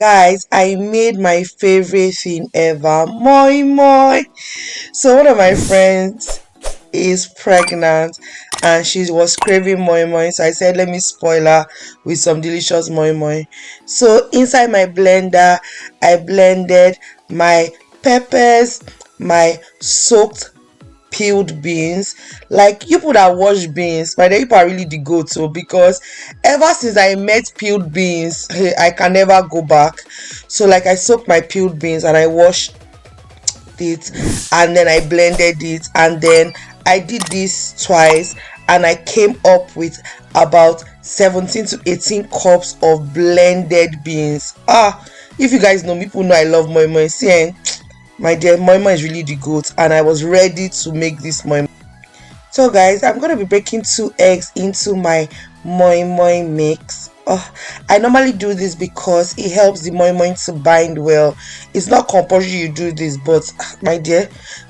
Guys, I made my favorite thing ever, Moimoi. So one of my friends is pregnant and she was craving Moimoi. So I said, let me spoil her with some delicious Moimoi. So inside my blender, I blended my peppers, my soaked peeled beans. Like, you put that wash beans, but people are really the go-to, because ever since I met peeled beans, I can never go back. So like, I soaked my peeled beans and I washed it, and then I blended it, and then I did this twice, and I came up with about 17 to 18 cups of blended beans. If you guys know me, people know I love moi. See, my dear, Moimoi is really the goat, and I was ready to make this Moimoi. So guys, I'm going to be breaking 2 eggs into my Moimoi mix. I normally do this because it helps the Moimoi to bind well. It's not compulsory you do this, but my dear,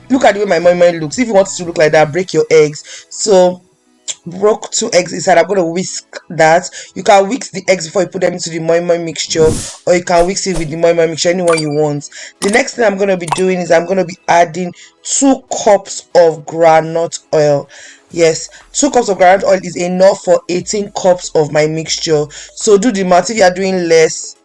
look at the way my Moimoi looks. If you want it to look like that, break your eggs. So broke 2 eggs inside. I'm going to whisk that. You can whisk the eggs before you put them into the Moimoi mixture, or you can whisk it with the Moimoi mixture, anyone you want. The next thing I'm going to be doing is I'm going to be adding 2 cups of groundnut oil. Yes, 2 cups of groundnut oil is enough for 18 cups of my mixture. So do the math. If you are doing less,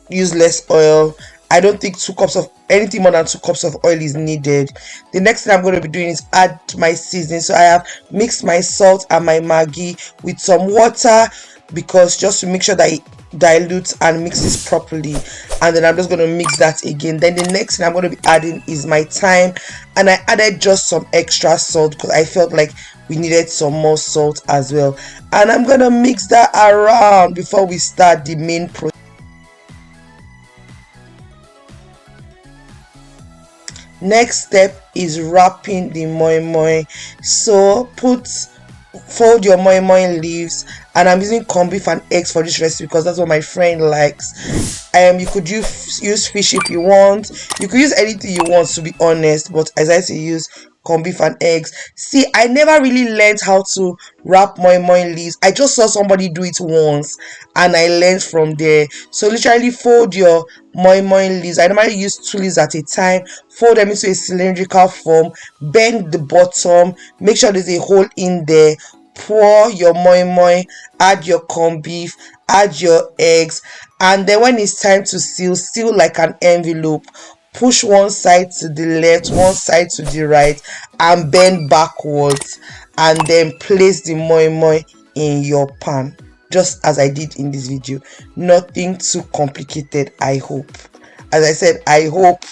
use less oil. I don't think 2 cups of anything more than 2 cups of oil is needed. The next thing I'm going to be doing is add my seasoning. So I have mixed my salt and my Maggi with some water, because just to make sure that it dilutes and mixes properly. And then I'm just going to mix that again. Then the next thing I'm going to be adding is my thyme, and I added just some extra salt because I felt like we needed some more salt as well. And I'm going to mix that around before we start the main process. Next step is wrapping the Moimoi. So fold your Moimoi leaves, and I'm using corned beef and eggs for this recipe because that's what my friend likes. You could use fish if you want. You could use anything you want, to be honest, but as I say, use corned beef and eggs. See, I never really learned how to wrap Moimoi leaves. I just saw somebody do it once and I learned from there. So literally fold your Moimoi leaves. I normally use 2 leaves at a time. Fold them into a cylindrical form, bend the bottom, make sure there's a hole in there, pour your Moimoi, add your corned beef, add your eggs, and then when it's time to seal like an envelope. Push one side to the left, one side to the right, and bend backwards, and then place the Moimoi in your pan, just as I did in this video. Nothing too complicated, I hope. As I said, I hope.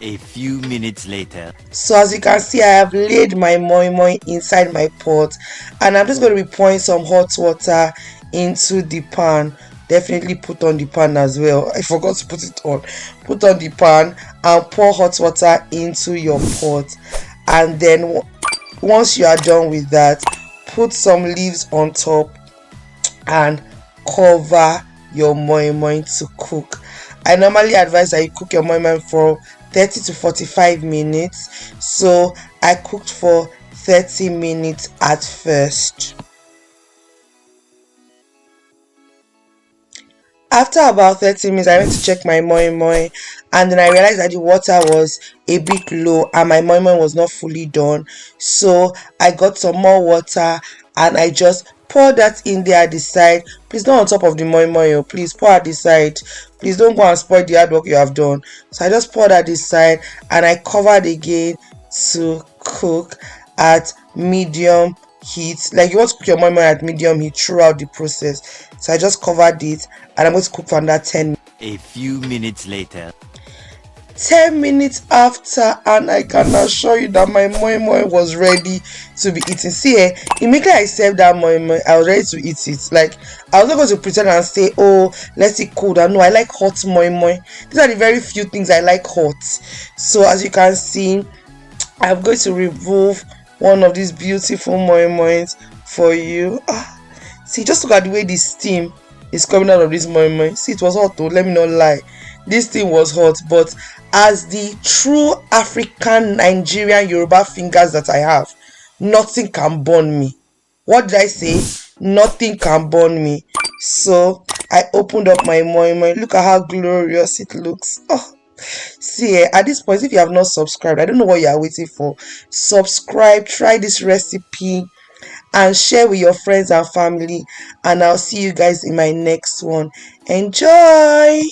A few minutes later. So as you can see, I have laid my Moimoi inside my pot, and I'm just going to be pouring some hot water into the pan. Definitely put on the pan as well. I forgot to put it on. Put on the pan and pour hot water into your pot. And then once you are done with that, put some leaves on top and cover your Moimoi to cook. I normally advise that you cook your Moimoi for 30 to 45 minutes. So I cooked for 30 minutes at first. After about 30 minutes, I went to check my Moimoi, and then I realized that the water was a bit low and my Moimoi was not fully done. So I got some more water and I just poured that in there at the side. Please, not on top of the Moimoi, please pour at the side. Please don't go and spoil the hard work you have done. So I just poured at the side and I covered again to cook at medium heat. Like, you want to cook your Moimoi at medium heat throughout the process. So I just covered it and I'm going to cook for under 10 minutes. A few minutes later. 10 minutes after, and I can assure you that my Moimoi was ready to be eaten. See, immediately I served that Moimoi, I was ready to eat it. Like, I was not going to pretend and say, oh, let's eat cold. No, I like hot Moimoi. These are the very few things I like hot. So as you can see, I'm going to remove one of these beautiful Moimois for you. See, just look at the way the steam is coming out of this Moimoi. See, it was hot though, let me not lie. This thing was hot, but as the true African, Nigerian, Yoruba fingers that I have, nothing can burn me. What did I say? Nothing can burn me. So I opened up my moimoi. Look at how glorious it looks. Oh, see, at this point, if you have not subscribed, I don't know what you are waiting for. Subscribe, try this recipe, and share with your friends and family. And I'll see you guys in my next one. Enjoy!